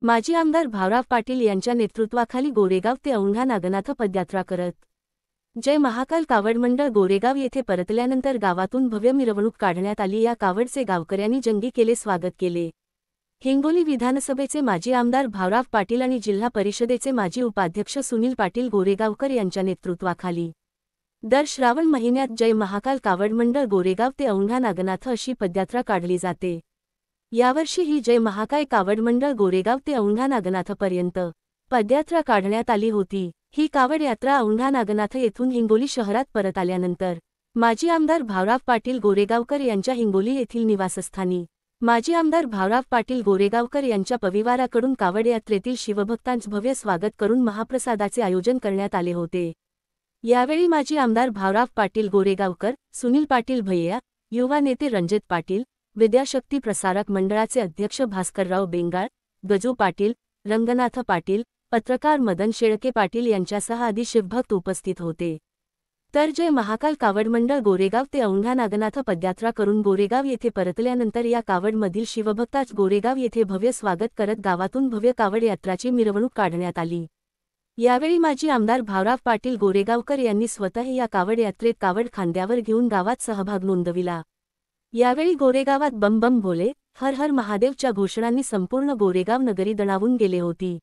माजी आमदार भाऊराव पाटील यांच्या नेतृत्वाखाली गोरेगाव ते औंढा नागनाथ पदयात्रा करत जय महाकाल कावड मंडळ गोरेगाव येथे परतल्यानंतर गावातून भव्य मिरवणूक काढण्यात आली। या कावडचे गावकऱ्यांनी जंगी केले स्वागत केले। हिंगोली विधानसभेचे माजी आमदार भाऊराव पाटील आणि जिल्हा परिषदेचे माजी उपाध्यक्ष सुनील पाटील गोरेगावकर यांच्या नेतृत्वाखाली दर श्रावण महिन्यात जय महाकाल कावड मंडळ गोरेगाव ते औंढा नागनाथ अशी पदयात्रा काढली जाते। यावर्षी ही जय महाकाय कावड मंडळ गोरेगाव ते औंढा नागनाथपर्यंत पदयात्रा काढण्यात आली होती। ही कावड यात्रा औंढा नागनाथ येथून हिंगोली शहरात परत आल्यानंतर माजी आमदार भाऊराव पाटील गोरेगावकर यांच्या हिंगोली येथील निवासस्थानी माजी आमदार भाऊराव पाटील गोरेगावकर यांच्या परिवाराकडून कावड यात्रेतील शिवभक्तांचे भव्य स्वागत करून महाप्रसादाचे आयोजन करण्यात आले होते। यावेळी माजी आमदार भाऊराव पाटील गोरेगावकर, सुनील पाटील भैया, युवा नेते रणजित पाटील, विद्याशक्ती प्रसारक मंडळाचे अध्यक्ष भास्करराव बेंगाळ, गजू पाटील, रंगनाथ पाटील, पत्रकार मदन शेळके पाटील यांच्यासह आदी शिवभक्त उपस्थित होते। तर जय महाकाल कावड मंडळ गोरेगाव ते औंढा नागनाथ पदयात्रा करून गोरेगाव येथे परतल्यानंतर या कावडमधील शिवभक्तांचे गोरेगाव येथे भव्य स्वागत करत गावातून भव्य कावड यात्राची मिरवणूक काढण्यात आली। यावेळी माजी आमदार भाऊराव पाटील गोरेगावकर यांनी स्वतः या कावड यात्रेत कावड खांद्यावर घेऊन गावात सहभाग नोंदविला। यावेळी गोरेगावात बम बम भोले, हर हर महादेवच्या घोषणांनी संपूर्ण गोरेगाव नगरी दणावून गेले होती।